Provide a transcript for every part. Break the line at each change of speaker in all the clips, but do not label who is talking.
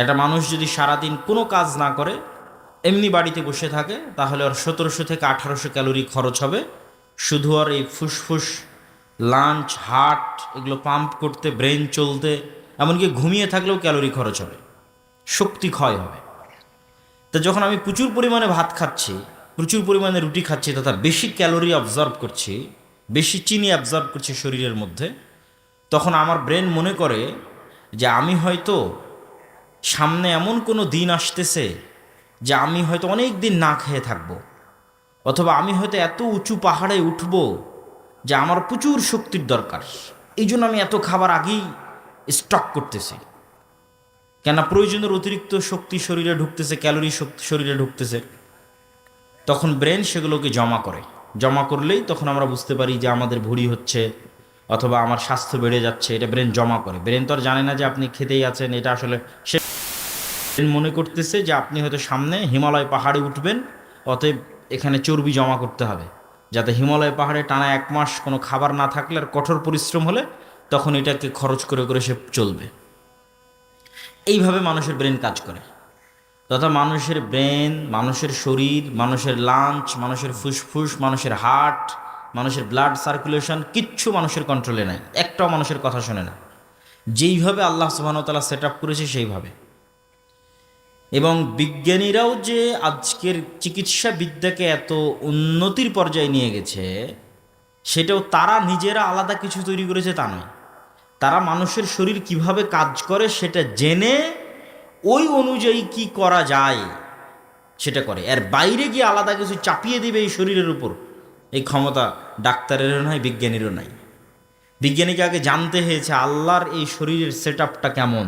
একটা মানুষ যদি সারাদিন কোনো কাজ না করে, এমনি বাড়িতে বসে থাকে, তাহলে ওর 1700 থেকে 1800 ক্যালোরি খরচ হবে শুধু আর এই ফুসফুস, লাঞ্চ, হার্ট এগুলো পাম্প করতে, ব্রেন চলতে, এমনকি ঘুমিয়ে থাকলেও ক্যালোরি খরচ হবে, শক্তি ক্ষয় হবে। তো যখন আমি প্রচুর পরিমাণে ভাত খাচ্ছি, প্রচুর পরিমাণে রুটি খাচ্ছি, তথা বেশি ক্যালোরি অবজর্ভ করছি, বেশি চিনি অবজর্ভ করছি শরীরের মধ্যে, তখন আমার ব্রেন মনে করে যে আমি হয়তো সামনে এমন কোনো দিন আসতেছে যে আমি হয়তো অনেক দিন না খেয়ে থাকবো, অথবা আমি হয়তো এত উঁচু পাহাড়ে উঠব যে আমার প্রচুর শক্তির দরকার, এই জন্য আমি এত খাবার আগেই স্টক করতেছি। কেন? প্রয়োজনের অতিরিক্ত শক্তি শরীরে ঢুকতেছে, ক্যালোরি শক্তি শরীরে ঢুকতেছে। তখন ব্রেন সেগুলোকে জমা করে, জমা করলেই তখন আমরা বুঝতে পারি যে আমাদের ভুঁড়ি হচ্ছে অথবা আমার স্বাস্থ্য বেড়ে যাচ্ছে। এটা ব্রেন জমা করে। ব্রেন তো আর জানে না যে আপনি খেতেই আছেন, এটা আসলে সে মনে করতেছে যে আপনি হয়তো সামনে হিমালয় পাহাড়ে উঠবেন, অতএব এখানে চর্বি জমা করতে হবে, যাতে হিমালয় পাহাড়ে টানা 1 মাস কোনো খাবার না থাকলে আর কঠোর পরিশ্রম হলে তখন এটাকে খরচ করে করে সে চলবে। এইভাবে মানুষের ব্রেন কাজ করে। তথা মানুষের ব্রেন, মানুষের শরীর, মানুষের লাঞ্চ, মানুষের ফুসফুস, মানুষের হার্ট, মানুষের ব্লাড সার্কুলেশন কিচ্ছু মানুষের কন্ট্রোলে নাই। একটাও মানুষের কথা শোনে না। যেইভাবে আল্লাহ সুবহানাহু ওয়া তাআলা সেট আপ করেছে সেইভাবে। এবং বিজ্ঞানীরাও যে আজকের চিকিৎসা বিদ্যাকে এত উন্নতির পর্যায়ে নিয়ে গেছে, সেটাও তারা নিজেরা আলাদা কিছু তৈরি করেছে তা নয়। তারা মানুষের শরীর কিভাবে কাজ করে সেটা জেনে ওই অনুযায়ী কি করা যায় সেটা করে। এর বাইরে গিয়ে আলাদা কিছু চাপিয়ে দিবে এই শরীরের উপর, এই ক্ষমতা ডাক্তারেরও নাই, বিজ্ঞানীরও নাই। বিজ্ঞানীকে আগে জানতে হয়েছে আল্লাহর এই শরীরের সেট আপটা কেমন।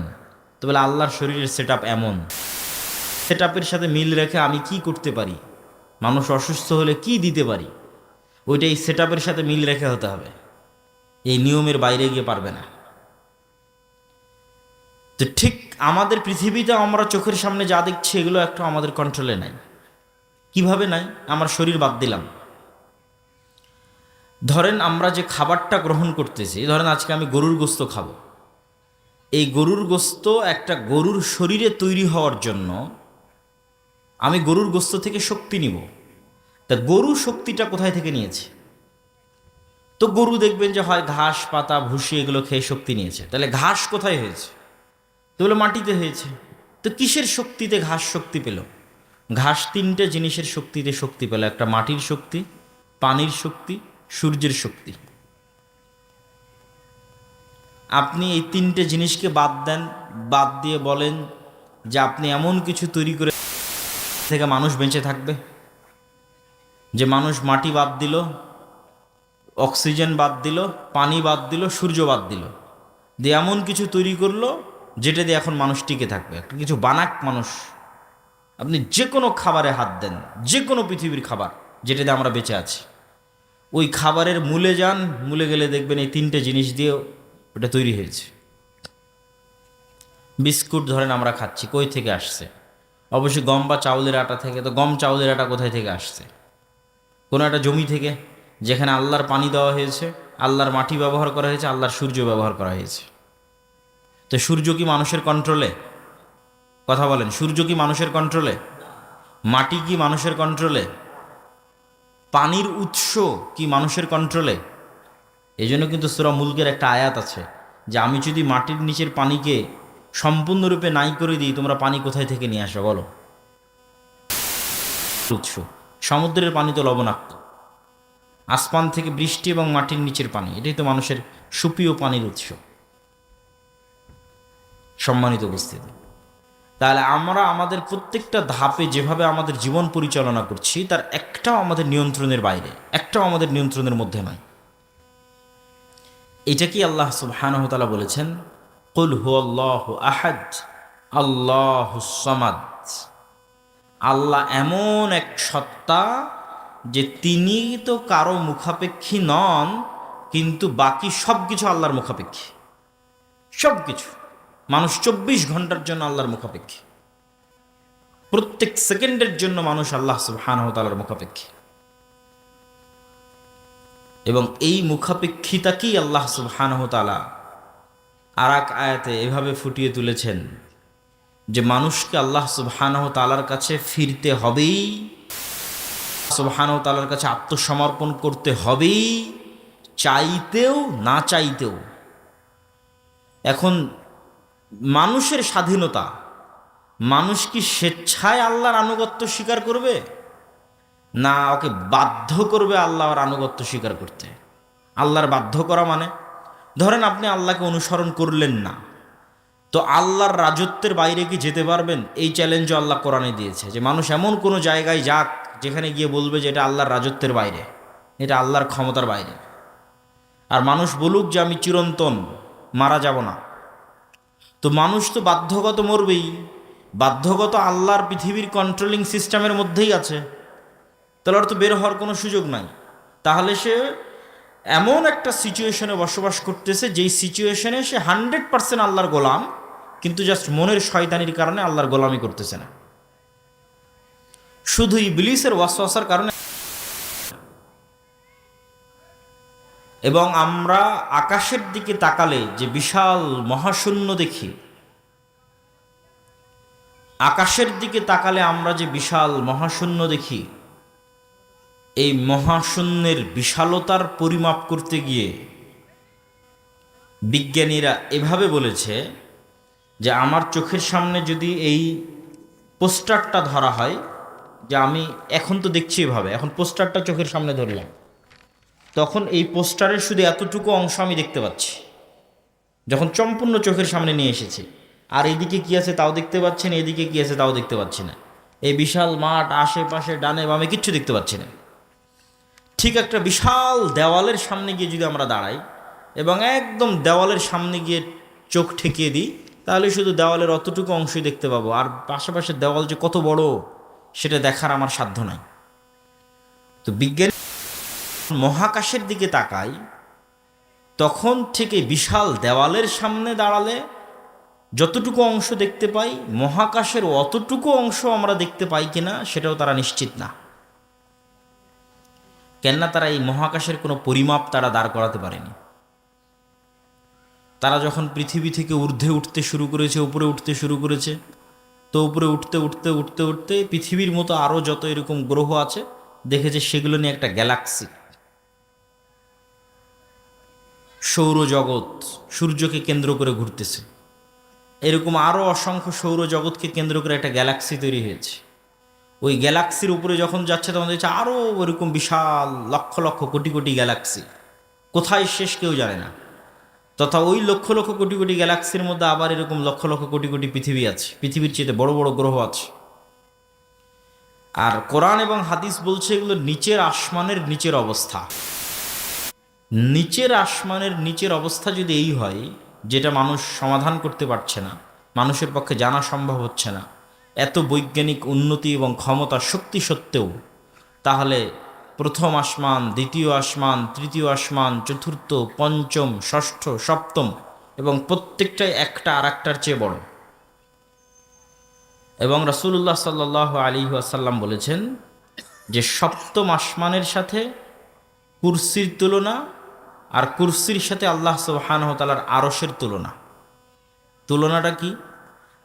তো বলে আল্লাহর শরীরের সেট আপ এমন, সেট আপের সাথে মিল রেখে আমি কি করতে পারি, মানুষ অসুস্থ হলে কি দিতে পারি, ওইটা এই সেট আপের সাথে মিল রেখে হতে হবে। এই নিয়মের বাইরে গিয়ে পারবে না। তো ঠিক আমাদের পৃথিবীতে আমরা চোখের সামনে যা দেখছি এগুলো একটা আমাদের কন্ট্রোলে নাই। কিভাবে নাই? আমার শরীর বাদ দিলাম। ধরেন আমরা যে খাবারটা গ্রহণ করতেছি, ধরেন আজকে আমি গরুর গোস্ত খাবো। এই গরুর গোস্ত একটা গরুর শরীরে তৈরি হওয়ার জন্য আমি গরুর গোস্ত থেকে শক্তি নিব। তা গরু শক্তিটা কোথায় থেকে নিয়েছে? তো গরু দেখবেন যে হয় ঘাস, পাতা, ভুসি এগুলো খেয়ে শক্তি নিয়েছে। তাহলে ঘাস কোথায় হয়েছে? তো বলে মাটিতে হয়েছে। তো কিসের শক্তিতে ঘাস শক্তি পেল? ঘাস 3টে জিনিসের শক্তিতে শক্তি পেল। একটা মাটির শক্তি, পানির শক্তি, সূর্যের শক্তি। আপনি এই 3টে জিনিসকে বাদ দেন, বাদ দিয়ে বলেন যে আপনি এমন কিছু তৈরি করে থেকে মানুষ বেঁচে থাকবে, যে মানুষ মাটি বাদ দিল, অক্সিজেন বাদ দিল, পানি বাদ দিল, সূর্য বাদ দিল, দিয়ে এমন কিছু তৈরি করলো যেটা দিয়ে এখন মানুষ টিকে থাকবে। একটা কিছু বানাক মানুষ। আপনি যে কোনো খাবারে হাত দেন, যে কোনো পৃথিবীর খাবার যেটা দিয়ে আমরা বেঁচে আছি, ওই খাবারের মূলে যান, মূলে গেলে দেখবেন এই 3টে জিনিস দিয়ে ওটা তৈরি হয়েছে। বিস্কুট ধরেন আমরা খাচ্ছি, কই থেকে আসছে? অবশ্যই গম বা চাউলের আটা থেকে। তো গম, চাউলের আটা কোথায় থেকে আসছে? কোনো একটা জমি থেকে, যেখানে আল্লাহর পানি দেওয়া হয়েছে, আল্লাহর মাটি ব্যবহার করা হয়েছে, আল্লাহর সূর্য ব্যবহার করা হয়েছে। তো সূর্য কি মানুষের কন্ট্রোলে? কথা বলেন, সূর্য কি মানুষের কন্ট্রোলে? মাটি কি মানুষের কন্ট্রোলে? পানির উৎস কি মানুষের কন্ট্রোলে? এই জন্য কিন্তু সূরা মুলকের একটা আয়াত আছে যে আমি যদি মাটির নিচের পানিকে সম্পূর্ণরূপে নাই করে দিই, তোমরা পানি কোথায় থেকে নিয়ে আসো বলো? উৎস সমুদ্রের পানি তো লবণাক্ত, আসমান থেকে বৃষ্টি এবং মাটির নিচের পানি, এটাই তো মানুষের সুপ্রিয় পানির উৎস। সম্মানিত উপস্থিতি, তাহলে আমরা আমাদের প্রত্যেকটা ধাপে যেভাবে আমাদের জীবন পরিচালনা করছি তার একটাও আমাদের নিয়ন্ত্রণের বাইরে, একটাও আমাদের নিয়ন্ত্রণের মধ্যে নয়। এটা কি আল্লাহ সুবহানাহু ওয়া তাআলা বলেছেন, কুল হুয়াল্লাহু আহাদ আল্লাহুস সামাদ। আল্লাহ এমন এক সত্তা যে তিনি তো কারো মুখাপেক্ষী নন, কিন্তু বাকি সব কিছু আল্লাহর মুখাপেক্ষী। সব কিছু, মানুষ 24 ঘন্টার জন্য আল্লাহর মুখাপেক্ষী, প্রত্যেক সেকেন্ডের জন্য মানুষ আল্লাহ সুবহানাহু ওয়া তাআলার মুখাপেক্ষী। এবং এই মুখাপেক্ষিতাকেই আল্লাহ সুবহানাহু ওয়া তাআলা আর এক আয়াতে এভাবে ফুটিয়ে তুলেছেন যে মানুষকে আল্লাহ সুবহানাহু তাআলার কাছে ফিরতে হবেই, সুবহানাহু তাআলার কাছে আত্মসমর্পণ করতে হবেই, চাইতেও না চাইতেও। এখন মানুষের স্বাধীনতা, মানুষ কি স্বেচ্ছায় আল্লাহর আনুগত্য স্বীকার করবে, না ওকে বাধ্য করবে আল্লাহর আনুগত্য স্বীকার করতে? আল্লাহর বাধ্য করা মানে, ধরেন আপনি আল্লাহকে অনুসরণ করলেন না, তো আল্লাহর রাজত্বের বাইরে কি যেতে পারবেন? এই চ্যালেঞ্জও আল্লাহ কোরআনে দিয়েছে যে মানুষ এমন কোনো জায়গায় যাক যেখানে গিয়ে বলবে যে এটা আল্লাহর রাজত্বের বাইরে, এটা আল্লাহর ক্ষমতার বাইরে। আর মানুষ বলুক যে আমি চিরন্তন, মারা যাব না, তো মানুষ তো বাধ্যগত মরবেই, বাধ্যগত আল্লাহর পৃথিবীর কন্ট্রোলিং সিস্টেমের মধ্যেই আছে, তাহলে আর তো বের হওয়ার কোনো সুযোগ নাই। তাহলে সে এমন একটা সিচুয়েশনে বসবাস করতেছে যেই সিচুয়েশনে সে 100% আল্লাহর গোলাম, কিন্তু জাস্ট মনের শয়তানির কারণে আল্লাহর গোলামি করতেছে না, শুধু ইবলিসের ওয়াসওয়াসার কারণে। এবং আমরা আকাশের দিকে তাকালে যে বিশাল মহাশূন্য দেখি, আকাশের দিকে তাকালে আমরা যে বিশাল মহাশূন্য দেখি, এই মহাশূন্যের বিশালতার পরিমাপ করতে গিয়ে বিজ্ঞানীরা এভাবে বলেছে যে আমার চোখের সামনে যদি এই পোস্টারটা ধরা হয়, যে আমি এখন তো দেখছি এভাবে, এখন পোস্টারটা চোখের সামনে ধরলাম, তখন এই পোস্টারের শুধু এতটুকু অংশ আমি দেখতে পাচ্ছি যখন সম্পূর্ণ চোখের সামনে নিয়ে এসেছি। আর এইদিকে কী আছে তাও দেখতে পাচ্ছি না, এদিকে কী আছে তাও দেখতে পাচ্ছি না, এই বিশাল মাঠ, আশেপাশে ডানে বামে কিচ্ছু দেখতে পাচ্ছি না। ঠিক একটা বিশাল দেওয়ালের সামনে গিয়ে যদি আমরা দাঁড়াই এবং একদম দেওয়ালের সামনে গিয়ে চোখ ঠেকিয়ে দিই, তাহলে শুধু দেওয়ালের অতটুকু অংশই দেখতে পাবো, আর পাশাপাশি দেওয়াল যে কত বড় সেটা দেখার আমার সাধ্য নাই। তো বিজ্ঞানী মহাকাশের দিকে তাকাই, তখন থেকে বিশাল দেওয়ালের সামনে দাঁড়ালে যতটুকু অংশ দেখতে পাই, মহাকাশের অতটুকু অংশ আমরা দেখতে পাই কিনা সেটাও তারা নিশ্চিত না। কেননা তারা এই মহাকাশের কোনো পরিমাপ তারা দাঁড় করাতে পারেনি। তারা যখন পৃথিবী থেকে ঊর্ধ্বে উঠতে শুরু করেছে, উপরে উঠতে শুরু করেছে, তো উপরে উঠতে উঠতে উঠতে উঠতে পৃথিবীর মতো আরও যত এরকম গ্রহ আছে দেখেছে, সেগুলো নিয়ে একটা গ্যালাক্সি, সৌরজগৎ সূর্যকে কেন্দ্র করে ঘুরতেছে, এরকম আরও অসংখ্য সৌরজগৎকে কেন্দ্র করে একটা গ্যালাক্সি তৈরি হয়েছে। ওই গ্যালাক্সির উপরে যখন যাচ্ছে তখন দেখছে আরও ওরকম বিশাল লক্ষ লক্ষ কোটি কোটি গ্যালাক্সি, কোথায় শেষ কেউ জানে না। তথা ওই লক্ষ লক্ষ কোটি কোটি গ্যালাক্সির মধ্যে আবার এরকম লক্ষ লক্ষ কোটি কোটি পৃথিবী আছে, পৃথিবীর চেয়ে বড় বড় গ্রহ আছে। আর কোরআন এবং হাদিস বলছে এগুলো নিচের আসমানের নিচের অবস্থা। নিচের আসমানের নিচের অবস্থা যদি এই হয়, যেটা মানুষ সমাধান করতে পারছে না, মানুষের পক্ষে জানা সম্ভব হচ্ছে না, এত বৈজ্ঞানিক উন্নতি এবং ক্ষমতা শক্তি সত্ত্বেও, তাহলে প্রথম আসমান, দ্বিতীয় আসমান, তৃতীয় আসমান, চতুর্থ, পঞ্চম, ষষ্ঠ, সপ্তম, এবং প্রত্যেকটাই একটা আর একটার চেয়ে বড়। এবং রাসূলুল্লাহ সাল্লাল্লাহু আলাইহি ওয়াসাল্লাম বলেছেন যে সপ্তম আসমানের সাথে কুরসির তুলনা, আর কুরসির সাথে আল্লাহ সুবহানাহু ওয়া তাআলার আরশের তুলনা। তুলনাটা কি?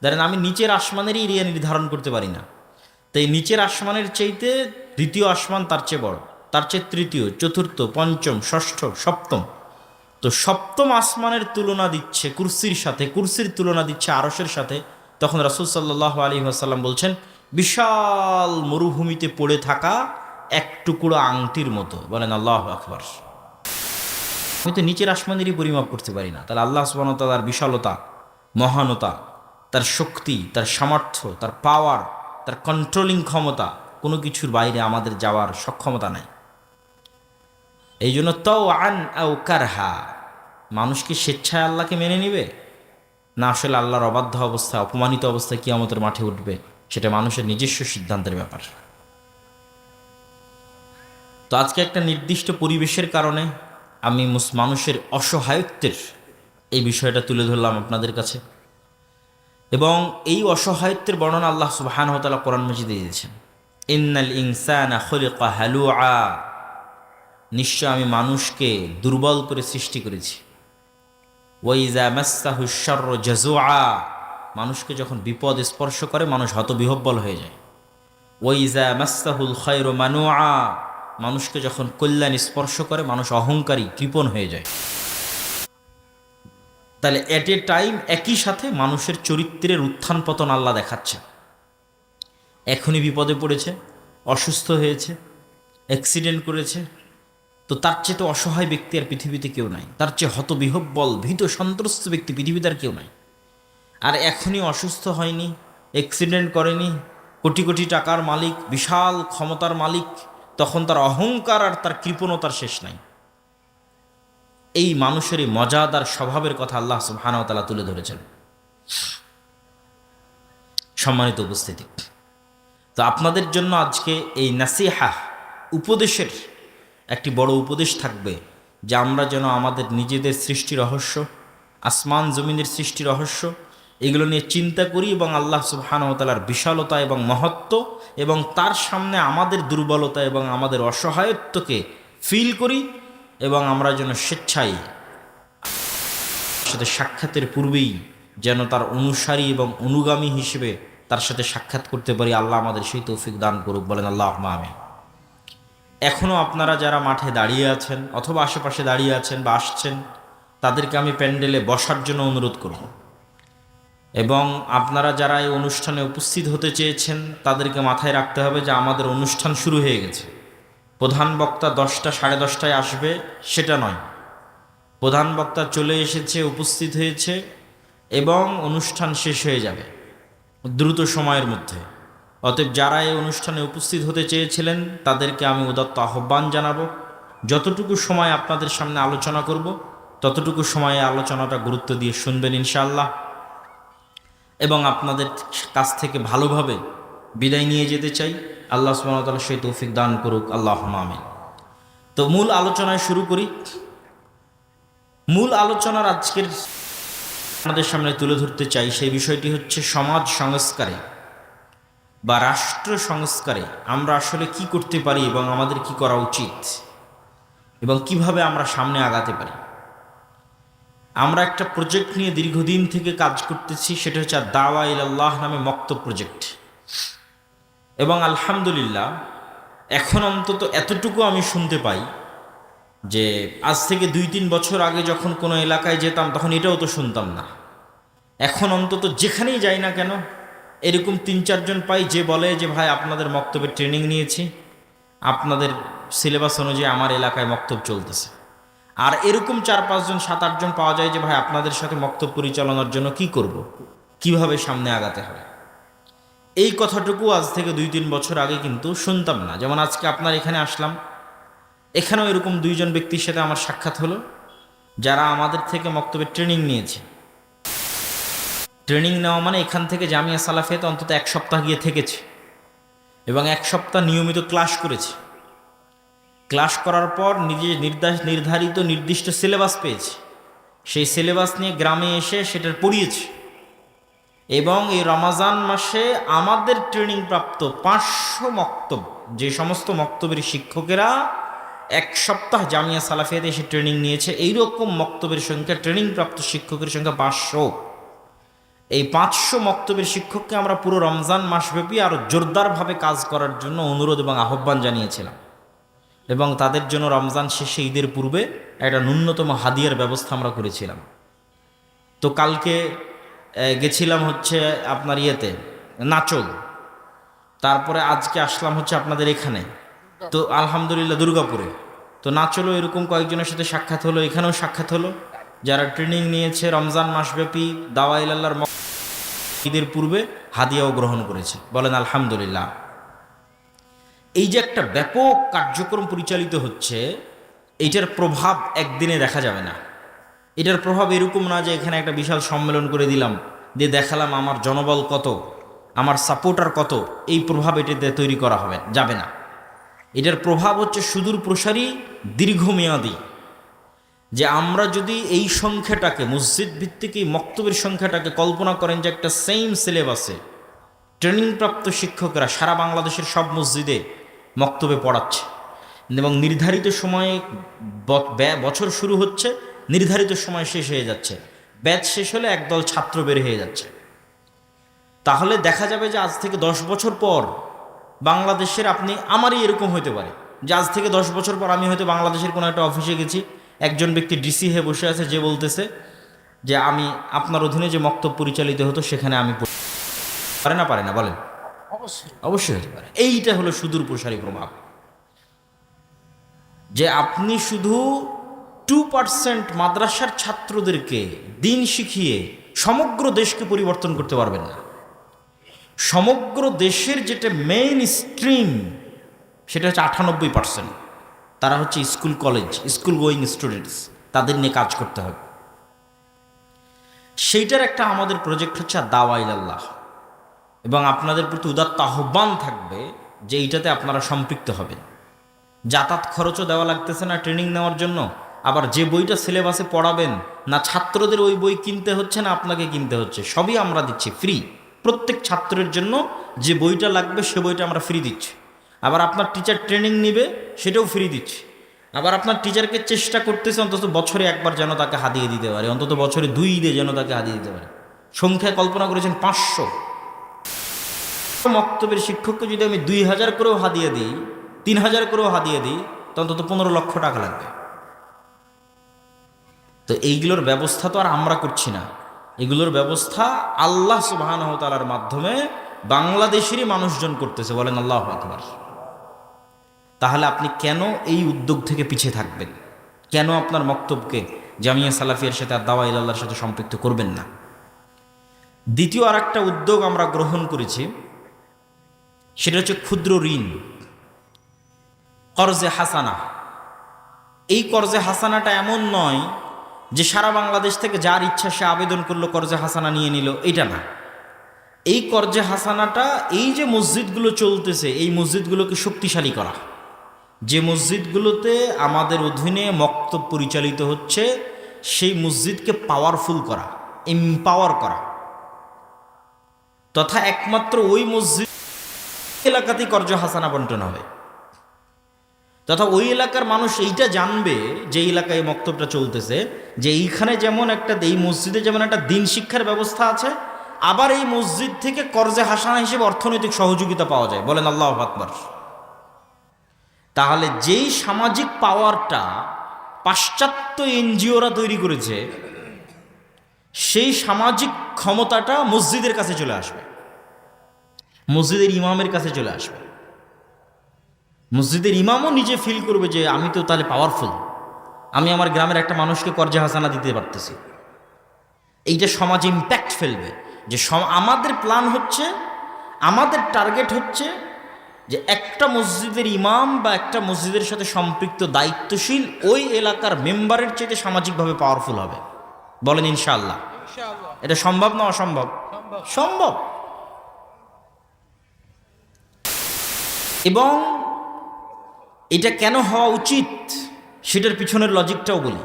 ধরেন আমি নিচের আসমানেরই এরিয়া নির্ধারণ করতে পারি না, তাই নিচের আসমানের চাইতে দ্বিতীয় আসমান তার চেয়ে বড়, তার চেয়ে তৃতীয়, চতুর্থ, পঞ্চম, ষষ্ঠ, সপ্তম। তো সপ্তম আসমানের তুলনা দিচ্ছে কুরসির সাথে, কুরসির তুলনা দিচ্ছে আরশের সাথে। তখন রাসূল সাল্লাল্লাহু আলাইহি ওয়াসাল্লাম বলছেন বিশাল মরুভূমিতে পড়ে থাকা এক টুকরো আংটির মতো। বলেন আল্লাহু আকবার। আমি তো নিচের আসমানেরই পরিমাপ করতে পারি না, তাহলে আল্লাহ সুবহানাহু ওয়া তাআলার বিশালতা, মহানতা, তার শক্তি, তার সামর্থ্য, তার পাওয়ার, তার কন্ট্রোলিং ক্ষমতা, কোনো কিছুর বাইরে আমাদের যাওয়ার সক্ষমতা নাই। এই জন্য তাওআন আও কারহা, মানুষ কি স্বেচ্ছায় আল্লাহকে মেনে নিবে, না আসলে আল্লাহর অবাধ্য অবস্থায়, অপমানিত অবস্থায় কিয়ামতের মাঠে উঠবে, সেটা মানুষের নিজস্ব সিদ্ধান্তের ব্যাপার। তো আজকে একটা নির্দিষ্ট পরিবেশের কারণে আমি মানুষের অসহায়ত্বের এই বিষয়টা তুলে ধরলাম আপনাদের কাছে। এবং এই অসহায়ত্বের বর্ণনা আল্লাহ সুবহানাহু ওয়া তাআলা কোরআন মাজিদে দিয়েছেন, ইন্নাল ইনসানা খুলিকা হালুআ, নিশ্চয় আমি মানুষকে দুর্বল করে সৃষ্টি করেছি। ওয়া ইযা মাসসাহু শাররু জাযুআ, মানুষকে যখন বিপদ স্পর্শ করে মানুষ হতবিহ্বল হয়ে যায়। ওয়াইজা মাসসাহুল খায়রু মানুআ, মানুষকে যখন কল্যাণ স্পর্শ করে মানুষ অহংকারী কৃপণ হয়ে যায়। তাহলে এট এ টাইম একই সাথে মানুষের চরিত্রের উত্থান পতন আল্লাহ দেখাচ্ছে। এখনই বিপদে পড়েছে, অসুস্থ হয়েছে, অ্যাক্সিডেন্ট করেছে, তো তার চেয়ে তো অসহায় ব্যক্তি আর পৃথিবীতে কেউ নাই, তার চেয়ে হতবিহ্বল ভীত সন্ত্রস্ত ব্যক্তি পৃথিবীতে আর কেউ নাই। আর এখনই অসুস্থ হয়নি, অ্যাক্সিডেন্ট করেনি, কোটি কোটি টাকার মালিক, বিশাল ক্ষমতার মালিক, তখন তার অহংকার আর তার কৃপণতার শেষ নাই। এই মানুষের এই মজাদার স্বভাবের কথা আল্লাহ সুবহানাহু ওয়া তাআলা তুলে ধরেছেন। সম্মানিত উপস্থিতি, তো আপনাদের জন্য আজকে এই নাসিহা উপদেশের একটি বড় উপদেশ থাকবে যে আমরা যেন আমাদের নিজেদের সৃষ্টি রহস্য, আসমান জমিনের সৃষ্টি রহস্য, এগুলো নিয়ে চিন্তা করি এবং আল্লাহ সুবহানাহু ওয়া তাআলার বিশালতা এবং মহত্ব এবং তার সামনে আমাদের দুর্বলতা এবং আমাদের অসহায়ত্বকে ফিল করি এবং আমরা যেন স্বেচ্ছায় সাথে সাক্ষাতের পূর্বেই যেন তার অনুসারী এবং অনুগামী হিসেবে তার সাথে সাক্ষাৎ করতে পারি। আল্লাহ আমাদের সেই তৌফিক দান করুক, বলেন আল্লাহুম্মা আমিন। এখনও আপনারা যারা মাঠে দাঁড়িয়ে আছেন অথবা আশেপাশে দাঁড়িয়ে আছেন বা আসছেন, তাদেরকে আমি প্যান্ডেলে বসার জন্য অনুরোধ করব এবং আপনারা যারা এই অনুষ্ঠানে উপস্থিত হতে চেয়েছেন তাদেরকে মাথায় রাখতে হবে যে আমাদের অনুষ্ঠান শুরু হয়ে গেছে। প্রধান বক্তা 10টা সাড়ে 10টায় আসবে সেটা নয়, প্রধান বক্তা চলে এসেছে, উপস্থিত হয়েছে এবং অনুষ্ঠান শেষ হয়ে যাবে দ্রুত সময়ের মধ্যে। অতএব যারা এই অনুষ্ঠানে উপস্থিত হতে চেয়েছিলেন তাদেরকে আমি উদাত্ত আহ্বান জানাবো, যতটুকু সময় আপনাদের সামনে আলোচনা করব ততটুকু সময়ে আলোচনাটা গুরুত্ব দিয়ে শুনবেন ইনশাআল্লাহ, এবং আপনাদের কাছ থেকে ভালোভাবে বিদায় নিয়ে যেতে চাই। আল্লাহ সুবহানাহু ওয়া তাআলা সেই তৌফিক দান করুক, আল্লাহুম্মা আমিন। তো মূল আলোচনায় শুরু করি। মূল আলোচনার আজকের আমাদের সামনে তুলে ধরতে চাই সেই বিষয়টি হচ্ছে সমাজ সংস্কারে বা রাষ্ট্র সংস্কারে আমরা আসলে কি করতে পারি এবং আমাদের কি করা উচিত এবং কিভাবে আমরা সামনে আগাতে পারি। আমরা একটা প্রজেক্ট নিয়ে দীর্ঘদিন থেকে কাজ করতেছি, সেটা হচ্ছে দাওয়া ইলাল্লাহ নামে মক্তব প্রজেক্ট। এবং আলহামদুলিল্লাহ এখন অন্তত এতটুকু আমি শুনতে পাই যে আজ থেকে 2-3 বছর আগে যখন কোনো এলাকায় যেতাম তখন এটাও তো শুনতাম না। এখন অন্তত যেখানেই যাই না কেন এরকম 3-4 জন পাই যে বলে যে ভাই আপনাদের মক্তবের ট্রেনিং নিয়েছি, আপনাদের সিলেবাস অনুযায়ী আমার এলাকায় মক্তব চলতেছে। আর এরকম 4-5 জন 7-8 জন পাওয়া যায় যে ভাই আপনাদের সাথে মক্তব পরিচালনার জন্য কি করব, কিভাবে সামনে আগাতে হবে। এই কথাটুকু আজ থেকে 2-3 বছর আগে কিন্তু শুনতাম না। যেমন আজকে আপনার এখানে আসলাম, এখানেও এরকম 2 জন ব্যক্তির সাথে আমার সাক্ষাৎ হলো যারা আমাদের থেকে মক্তবের ট্রেনিং নিয়েছে। ট্রেনিং নেওয়া মানে এখান থেকে জামিয়া সালাফিয়াতে অন্তত 1 সপ্তাহ গিয়ে থেকেছে এবং 1 সপ্তাহ নিয়মিত ক্লাস করেছে। ক্লাস করার পর নিজে নির্ধারিত নির্দিষ্ট সিলেবাস পেয়েছে, সেই সিলেবাস নিয়ে গ্রামে এসে সেটার পড়িয়েছে। এবং এই রমাজান মাসে আমাদের ট্রেনিং প্রাপ্ত 500 মক্তব, যে সমস্ত মক্তবের শিক্ষকেরা 1 সপ্তাহ জামিয়া সালাফিয়াতে এসে ট্রেনিং নিয়েছে, এইরকম মক্তবের সংখ্যা, ট্রেনিং প্রাপ্ত শিক্ষকের সংখ্যা 500। এই 500 মক্তবের শিক্ষককে আমরা পুরো রমজান মাসব্যাপী আরও জোরদারভাবে কাজ করার জন্য অনুরোধ এবং আহ্বান জানিয়েছিলাম এবং তাদের জন্য রমজান শেষে ঈদের পূর্বে একটা ন্যূনতম হাদিয়ার ব্যবস্থা আমরা করেছিলাম। তো কালকে গেছিলাম হচ্ছে আপনার ইয়েতে নাচল, তারপরে আজকে আসলাম হচ্ছে আপনাদের এখানে, তো আলহামদুলিল্লাহ দুর্গাপুরে। তো নাচলও এরকম কয়েকজনের সাথে সাক্ষাৎ হলো, এখানেও সাক্ষাৎ হলো যারা ট্রেনিং নিয়েছে রমজান মাসব্যাপী দাওয়া ইলাল্লাহর ঈদের পূর্বে হাদিয়াও গ্রহণ করেছে, বলেন আলহামদুলিল্লাহ। এই যে একটা ব্যাপক কার্যক্রম পরিচালিত হচ্ছে, এইটার প্রভাব একদিনে দেখা যাবে না। এটার প্রভাব এরকম না যে এখানে একটা বিশাল সম্মেলন করে দিলাম, দিয়ে দেখালাম আমার জনবল কত, আমার সাপোর্টার কত, এই প্রভাব এটাতে তৈরি করা যাবে না। এটার প্রভাব হচ্ছে সুদূর প্রসারী, দীর্ঘমেয়াদী। যে আমরা যদি এই সংখ্যাটাকে, মসজিদ ভিত্তিক এই মক্তবের সংখ্যাটাকে কল্পনা করেন যে একটা সেম সিলেবাসে ট্রেনিংপ্রাপ্ত শিক্ষকরা সারা বাংলাদেশের সব মসজিদে মক্তবে পড়াচ্ছে এবং নির্ধারিত সময়ে বছর শুরু হচ্ছে, নির্ধারিত সময় শেষ হয়ে যাচ্ছে, ব্যাচ শেষ হলে একদল ছাত্র বের হয়ে যাচ্ছে। তাহলে দেখা যাবে যে আজ থেকে 10 বছর পর বাংলাদেশের আমারই এরকম হতে পারে যে আজ থেকে 10 বছর পর আমি হয়তো বাংলাদেশের কোনো একটা অফিসে গেছি, একজন ব্যক্তি ডিসি হয়ে বসে আছে, যে বলতেছে যে আমি আপনার অধীনে যে মক্তব পরিচালিত হতো সেখানে আমি পারে না বলেন? অবশ্যই হতে পারে। এইটা হলো সুদূর প্রসারী প্রভাব, যে আপনি শুধু 2% মাদ্রাসার ছাত্রদেরকে দিন শিখিয়ে সমগ্র দেশকে পরিবর্তন করতে পারবেন না। সমগ্র দেশের যেটা মেইন স্ট্রিম সেটা হচ্ছে 98%, তারা হচ্ছে school college, school going students, তাদের নিয়ে কাজ করতে হবে। সেইটার একটা আমাদের প্রজেক্ট হচ্ছে দাওয়া ইলাল্লাহ, এবং আপনাদের প্রতি উদাত্ত আহ্বান থাকবে যে এইটাতে আপনারা সম্পৃক্ত হবেন। যাতায়াত খরচও দেওয়া লাগতেছে না ট্রেনিং নেওয়ার জন্য, আবার যে বইটা সিলেবাসে পড়াবেন না ছাত্রদের ওই বই কিনতে হচ্ছে না আপনাকে কিনতে হচ্ছে, সবই আমরা দিচ্ছি ফ্রি। প্রত্যেক ছাত্রের জন্য যে বইটা লাগবে সে বইটা আমরা ফ্রি দিচ্ছি। আবার আপনার টিচার ট্রেনিং নিবে সেটাও ফ্রি দিচ্ছি। আবার আপনার টিচারকে চেষ্টা করতেছে অন্তত বছরে একবার যেন তাকে হাদিয়ে দিতে পারে, অন্তত বছরে 2 ঈদে যেন তাকে হাদিয়ে দিতে পারে। সংখ্যায় কল্পনা করেছেন 500 মক্তবের শিক্ষককে যদি আমি 2000 করেও হাদিয়ে দিই, 3000 করেও হাদিয়ে দিই, তো অন্তত 15 লক্ষ টাকা লাগবে। তো এইগুলোর ব্যবস্থা তো আর আমরা করছি না, এগুলোর ব্যবস্থা আল্লাহ সুবহানাহু ওয়া তাআলার মাধ্যমে বাংলাদেশেরই মানুষজন করতেছে। বলেন আল্লাহু আকবার। তাহলে আপনি কেন এই উদ্যোগ থেকে পিছিয়ে থাকবেন? কেন আপনার মক্তবকে জামিয়া সালাফিয়ার সাথে আর দাওয়া ইলাল্লাহর সাথে সম্পৃক্ত করবেন না? দ্বিতীয় আর একটা উদ্যোগ আমরা গ্রহণ করেছি, সেটা হচ্ছে ক্ষুদ্র ঋণ, কর্জে হাসানা। এই কর্জে হাসানাটা এমন নয় যে সারা বাংলাদেশ থেকে যার ইচ্ছা সে আবেদন করলো কর্জে হাসানা নিয়ে নিল, এটা না। এই কর্জে হাসানাটা এই যে মসজিদগুলো চলতেছে এই মসজিদগুলোকে শক্তিশালী করা, যে মসজিদগুলোতে আমাদের অধীনে মক্তব পরিচালিত হচ্ছে সেই মসজিদকে পাওয়ারফুল করা, এম্পাওয়ার করা, তথা একমাত্র ওই মসজিদ এলাকাতেই কর্জ হাসানা বন্টন হবে, তথা ওই এলাকার মানুষ এইটা জানবে যে এলাকায় মক্তবটা চলতেছে, যে এইখানে যেমন এই মসজিদে যেমন একটা দিন শিক্ষার ব্যবস্থা আছে, আবার এই মসজিদ থেকে কর্জে হাসানা হিসেবে অর্থনৈতিক সহযোগিতা পাওয়া যায়। বলেন আল্লাহু আকবার। তাহলে যেই সামাজিক পাওয়ারটা পাশ্চাত্য এনজিওরা তৈরি করেছে, সেই সামাজিক ক্ষমতাটা মসজিদের কাছে চলে আসবে, মসজিদের ইমামের কাছে চলে আসবে। মসজিদের ইমামও নিজে ফিল করবে যে আমি তো তাহলে পাওয়ারফুল, আমি আমার গ্রামের একটা মানুষকে কর্জে হাসানা দিতে পারতেছি। এইটা সমাজে ইম্প্যাক্ট ফেলবে। যে আমাদের প্ল্যান হচ্ছে, আমাদের টার্গেট হচ্ছে যে একটা মসজিদের ইমাম বা একটা মসজিদের সাথে সম্পৃক্ত দায়িত্বশীল ওই এলাকার মেম্বারের চেয়ে সামাজিকভাবে পাওয়ারফুল হবে। বলেন ইনশাআল্লাহ। এটা সম্ভব না অসম্ভব? সম্ভব। এবং এটা কেন হওয়া উচিত সেটার পিছনের লজিকটাও বলি,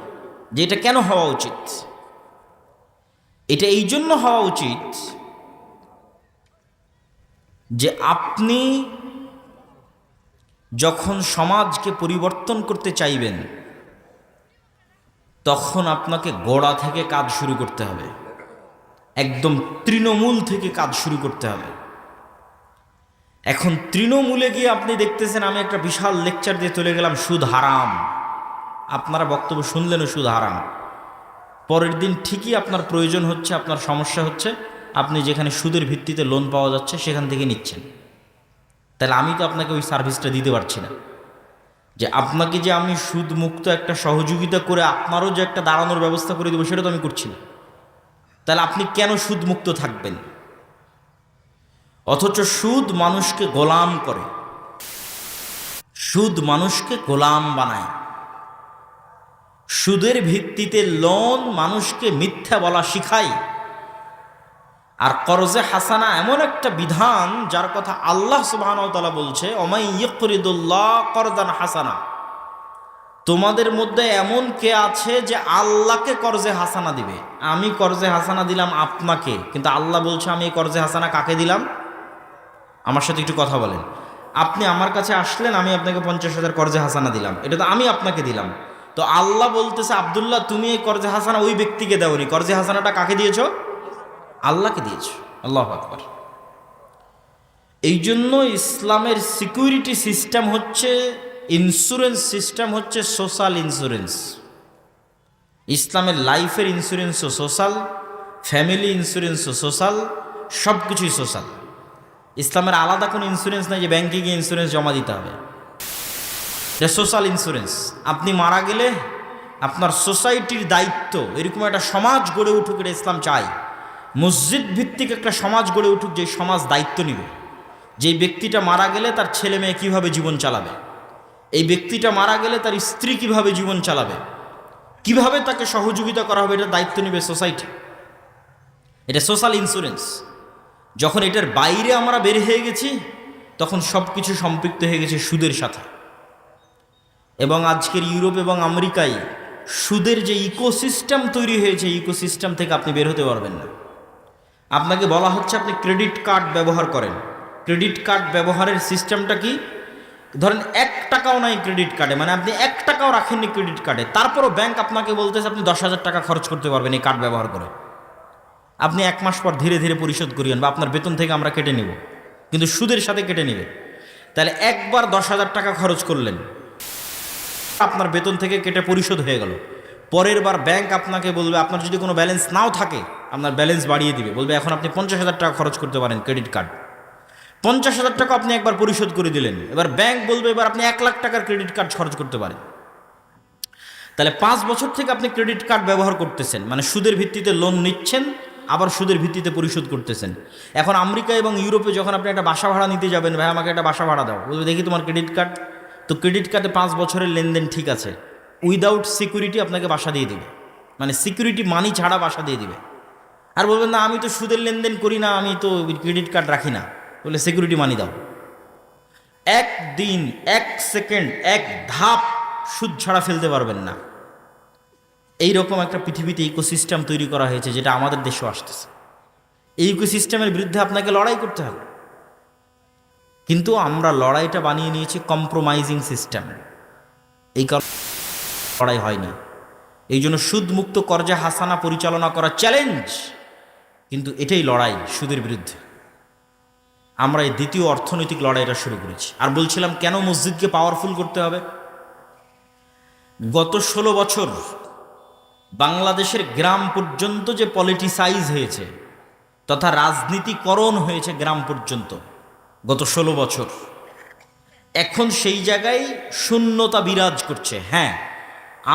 যে এটা কেন হওয়া উচিত। এটা এই জন্য হওয়া উচিত যে আপনি যখন সমাজকে পরিবর্তন করতে চাইবেন তখন আপনাকে গোড়া থেকে কাজ শুরু করতে হবে, একদম তৃণমূল থেকে কাজ শুরু করতে হবে। এখন তৃণমূলে গিয়ে আপনি দেখতেছেন আমি একটা বিশাল লেকচার দিয়ে চলে গেলাম সুদ হারাম, আপনারা বক্তব্য শুনলেনও সুদ হারাম, পরের দিন ঠিকই আপনার প্রয়োজন হচ্ছে, আপনার সমস্যা হচ্ছে, আপনি যেখানে সুদের ভিত্তিতে লোন পাওয়া যাচ্ছে সেখান থেকে নিচ্ছেন। তাহলে আমি তো আপনাকে ওই সার্ভিসটা দিতে পারছি না। যে আপনাকে যে আমি সুদ মুক্ত একটা সহযোগিতা করে আপনারও যে একটা দাঁড়ানোর ব্যবস্থা করে দেবো সেটা তো আমি করছি না। তাহলে আপনি কেন সুদ মুক্ত থাকবেন? অথচ সুদ মানুষকে গোলাম করে, সুদ মানুষকে গোলাম বানায়, সুদের ভিত্তিতে লোন মানুষকে মিথ্যা বলা শিখায়। আর কর্জে হাসানা এমন একটা বিধান যার কথা আল্লাহ সুবহানাহু ওয়া তাআলা বলছে, ওমাই ইয়াকরিদুল্লাহ করদান হাসানা। তোমাদের মধ্যে এমন কে আছে যে আল্লাহকে কর্জে হাসানা দিবে? আমি কর্জে হাসানা দিলাম আপনাকে, কিন্তু আল্লাহ বলছে আমি এই কর্জে হাসানা কাকে দিলাম? আমার সাথে একটু কথা বলেন। আপনি আমার কাছে আসলেন, আমি আপনাকে 50,000 কর্জে হাসানা দিলাম, এটা তো আমি আপনাকে দিলাম। তো আল্লাহ বলতেছে আব্দুল্লাহ তুমি এই কর্জে হাসানা ওই ব্যক্তিকে দাওনি, কর্জে হাসানাটা কাকে দিয়েছো? আল্লাহকে দিয়েছো। আল্লাহু আকবার। এই জন্য ইসলামের সিকিউরিটি সিস্টেম হচ্ছে, ইন্স্যুরেন্স সিস্টেম হচ্ছে সোশ্যাল ইন্স্যুরেন্স। ইসলামের লাইফের ইন্স্যুরেন্সও সোশ্যাল, ফ্যামিলি ইন্স্যুরেন্সও সোশ্যাল, সব কিছুই সোশ্যাল। ইসলামের আলাদা কোনো ইন্স্যুরেন্স নাই যে ব্যাংকে গিয়ে ইন্স্যুরেন্স জমা দিতে হবে। এটা সোশ্যাল ইন্স্যুরেন্স। আপনি মারা গেলে আপনার সোসাইটির দায়িত্ব, এরকম একটা সমাজ গড়ে উঠুক, এটা ইসলাম চাই। মসজিদ ভিত্তিক একটা সমাজ গড়ে উঠুক, যে সমাজ দায়িত্ব নিবে, যেই ব্যক্তিটা মারা গেলে তার ছেলে মেয়ে কীভাবে জীবন চালাবে, এই ব্যক্তিটা মারা গেলে তার স্ত্রী কিভাবে জীবন চালাবে, কিভাবে তাকে সহযোগিতা করা হবে, এটা দায়িত্ব নিবে সোসাইটি। এটা সোশ্যাল ইন্স্যুরেন্স। যখন এটার বাইরে আমরা বের হয়ে গেছি, তখন সব কিছু সম্পৃক্ত হয়ে গেছে সুদের সাথে। এবং আজকের ইউরোপ এবং আমেরিকায় সুদের যে ইকোসিস্টেম তৈরি হয়েছে, ইকোসিস্টেম থেকে আপনি বের হতে পারবেন না। আপনাকে বলা হচ্ছে আপনি ক্রেডিট কার্ড ব্যবহার করেন। ক্রেডিট কার্ড ব্যবহারের সিস্টেমটা কি? ধরেন 1 টাকাও নাই ক্রেডিট কার্ডে, মানে আপনি 1 টাকাও রাখেননি ক্রেডিট কার্ডে, তারপরও ব্যাংক আপনাকে বলতেছে আপনি 10,000 টাকা খরচ করতে পারবেন এই কার্ড ব্যবহার করে। আপনি 1 মাস পর ধীরে ধীরে পরিশোধ করিয়েন, বা আপনার বেতন থেকে আমরা কেটে নেব, কিন্তু সুদের সাথে কেটে নেবে। তাহলে একবার 10,000 টাকা খরচ করলেন, আপনার বেতন থেকে কেটে পরিশোধ হয়ে গেল। পরের বার ব্যাংক আপনাকে বলবে, আপনার যদি কোনো ব্যালেন্স নাও থাকে আপনার ব্যালেন্স বাড়িয়ে দিবে, বলবে এখন আপনি 50,000 টাকা খরচ করতে পারেন ক্রেডিট কার্ড। 50,000 টাকা আপনি একবার পরিশোধ করে দিলেন, এবার ব্যাংক বলবে এবার আপনি 1 লাখ টাকার ক্রেডিট কার্ড খরচ করতে পারেন। তাহলে 5 বছর থেকে আপনি ক্রেডিট কার্ড ব্যবহার করতেছেন, মানে সুদের ভিত্তিতে লোন নিচ্ছেন, আবার সুদের ভিত্তিতে পরিশোধ করতেছেন। এখন আমেরিকা এবং ইউরোপে যখন আপনি একটা বাসা ভাড়া নিতে যাবেন, ভাই আমাকে একটা বাসা ভাড়া দাও, বলবে দেখি তোমার ক্রেডিট কার্ড। তো ক্রেডিট কার্ডে 5 বছরের লেনদেন ঠিক আছে, উইদাউট সিকিউরিটি আপনাকে বাসা দিয়ে দিবে, মানে সিকিউরিটি মানি ছাড়া বাসা দিয়ে দিবে। আর বলবেন না আমি তো সুদের লেনদেন করি না, আমি তো ক্রেডিট কার্ড রাখি না, বলে সিকিউরিটি মানি দাও। 1 দিন 1 সেকেন্ড 1 ধাপ সুদ ছাড়া ফেলতে পারবেন না। এইরকম একটা পৃথিবীতে ইকোসিস্টেম তৈরি করা হয়েছে, যেটা আমাদের দেশেও আসতেছে। এই ইকোসিস্টেমের বিরুদ্ধে আপনাকে লড়াই করতে হবে, কিন্তু আমরা লড়াইটা বানিয়ে নিয়েছি কম্প্রোমাইজিং সিস্টেম। এই কারণে লড়াই হয়নি। এই জন্য সুদমুক্ত কর্জা হাসানা পরিচালনা করা চ্যালেঞ্জ, কিন্তু এটাই লড়াই সুদের বিরুদ্ধে। আমরা এই দ্বিতীয় অর্থনৈতিক লড়াইটা শুরু করেছি। আর বলছিলাম কেন মসজিদকে পাওয়ারফুল করতে হবে। গত 16 বছর বাংলাদেশের গ্রাম পর্যন্ত যে পলিটিসাইজ হয়েছে, তথা রাজনীতিকরণ হয়েছে গ্রাম পর্যন্ত গত 16 বছর, এখন সেই জায়গায় শূন্যতা বিরাজ করছে। হ্যাঁ,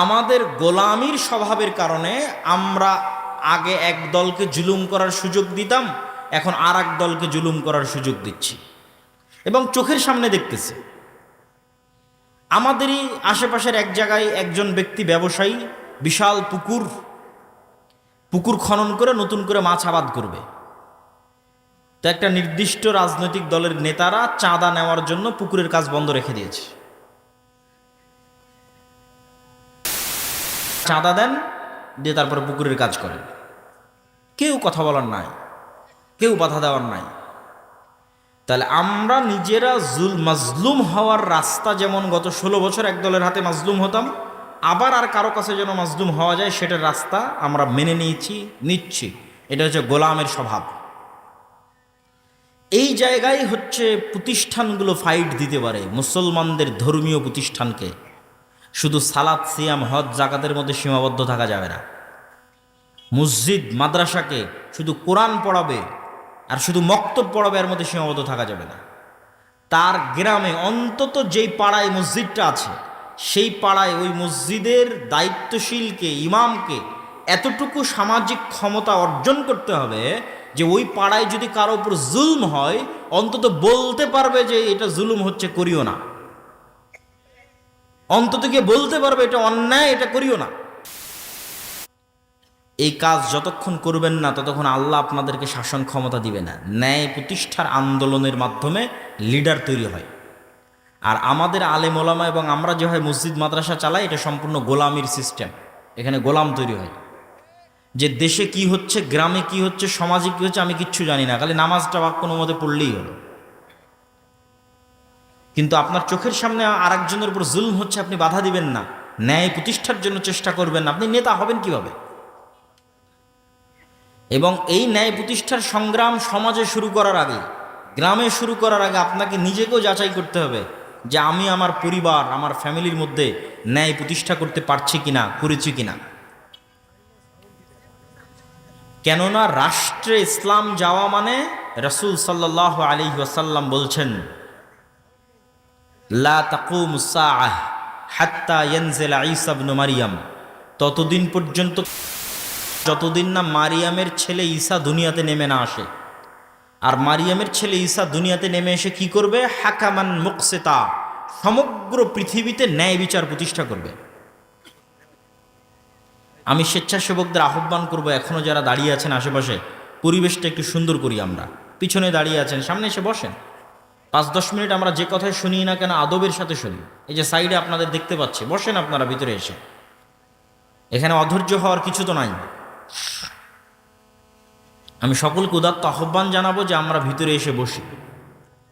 আমাদের গোলামির স্বভাবের কারণে আমরা আগে এক দলকে জুলুম করার সুযোগ দিতাম, এখন আর এক দলকে জুলুম করার সুযোগ দিচ্ছি, এবং চোখের সামনে দেখতেছে। আমাদেরই আশেপাশের এক জায়গায় একজন ব্যক্তি ব্যবসায়ী বিশাল পুকুর খনন করে নতুন করে মাছ আবাদ করবে। তো একটা নির্দিষ্ট রাজনৈতিক দলের নেতারা চাঁদা নেওয়ার জন্য পুকুরের কাজ বন্ধ রেখে দিয়েছে। চাঁদা দেন, দিয়ে তারপরে পুকুরের কাজ করেন। কেউ কথা বলার নাই, কেউ বাধা দেওয়ার নাই। তাহলে আমরা নিজেরা মাজলুম হওয়ার রাস্তা, যেমন গত 16 বছর এক দলের হাতে মাজলুম হতাম, আবার আর কারো কাছে যেন মাজলুম হওয়া যায় সেটার রাস্তা আমরা মেনে নিচ্ছি। এটা হচ্ছে গোলামের স্বভাব। এই জায়গায় হচ্ছে প্রতিষ্ঠানগুলো ফাইট দিতে পারে মুসলমানদের ধর্মীয় প্রতিষ্ঠানকে। শুধু সালাত, সিয়াম, হজ, জাকাতের মধ্যে সীমাবদ্ধ থাকা যাবে না। মসজিদ মাদ্রাসাকে শুধু কোরআন পড়াবে আর শুধু মক্তব পড়াবে, এর মধ্যে সীমাবদ্ধ থাকা যাবে না। তার গ্রামে অন্তত যেই পাড়ায় মসজিদটা আছে, সেই পাড়ায় ওই মসজিদের দায়িত্বশীলকে, ইমামকে এতটুকু সামাজিক ক্ষমতা অর্জন করতে হবে যে ওই পাড়ায় যদি কারো উপর জুলম হয়, অন্তত বলতে পারবে যে এটা জুলুম হচ্ছে, করিও না। অন্তত গিয়ে বলতে পারবে এটা অন্যায়, এটা করিও না। এই কাজ যতক্ষণ করবেন না, ততক্ষণ আল্লাহ আপনাদেরকে শাসন ক্ষমতা দিবে না। ন্যায় প্রতিষ্ঠার আন্দোলনের মাধ্যমে লিডার তৈরি হয়। আর আমাদের আলেম ওলামা এবং আমরা যেভাবে মসজিদ মাদ্রাসা চালাই, এটা সম্পূর্ণ গোলামির সিস্টেম। এখানে গোলাম তৈরি হয়, যে দেশে কি হচ্ছে, গ্রামে কি হচ্ছে, সমাজে কি হচ্ছে আমি কিচ্ছু জানি না, খালি নামাজটা বা কোনো মতে পড়লেই হলো। কিন্তু আপনার চোখের সামনে আরেকজনের উপর জুলম হচ্ছে, আপনি বাধা দিবেন না, ন্যায় প্রতিষ্ঠার জন্য চেষ্টা করবেন না, আপনি নেতা হবেন কিভাবে? এবং এই ন্যায় প্রতিষ্ঠার সংগ্রাম সমাজে শুরু করার আগে গ্রামে শুরু করার আগে আপনাকে নিজেকেও যাচাই করতে হবে যে আমি আমার পরিবার, আমার ফ্যামিলির মধ্যে ন্যায় প্রতিষ্ঠা করতে পারছি কিনা, করেছি কিনা। কেননা রাষ্ট্রে ইসলাম যাওয়া মানে রাসূল সাল্লাল্লাহু আলাইহি ওয়াসাল্লাম বলছেন, লা তাকুমুস সাআহ হাত্তা ইয়ানজিলা ঈসা ইবনে মারইয়াম, ততদিন পর্যন্ত যতদিন না মারিয়ামের ছেলে ঈসা দুনিয়াতে নেমে না আসে। আর মারিয়ামের ছেলে ঈসা দুনিয়াতে নেমে এসে কি করবে? হাকামান মুকসিতা, সমগ্র পৃথিবীতে ন্যায় বিচার প্রতিষ্ঠা করবে। আমি স্বেচ্ছাসেবকদের আহ্বান করব, এখনও যারা দাঁড়িয়ে আছেন আশেপাশে, পরিবেশটা একটু সুন্দর করি। আমরা পিছনে দাঁড়িয়ে আছেন, সামনে এসে বসেন। 5-10 মিনিট আমরা যে কথাই শুনি না কেন আদবের সাথে শুনি। এই যে সাইডে আপনাদের দেখতে পাচ্ছি, বসেন আপনারা ভিতরে এসে। এখানে অধৈর্য হওয়ার কিছু তো নাই। আমি সকলকে উদাত্ত আহ্বান জানাবো যে আমরা ভিতরে এসে বসি।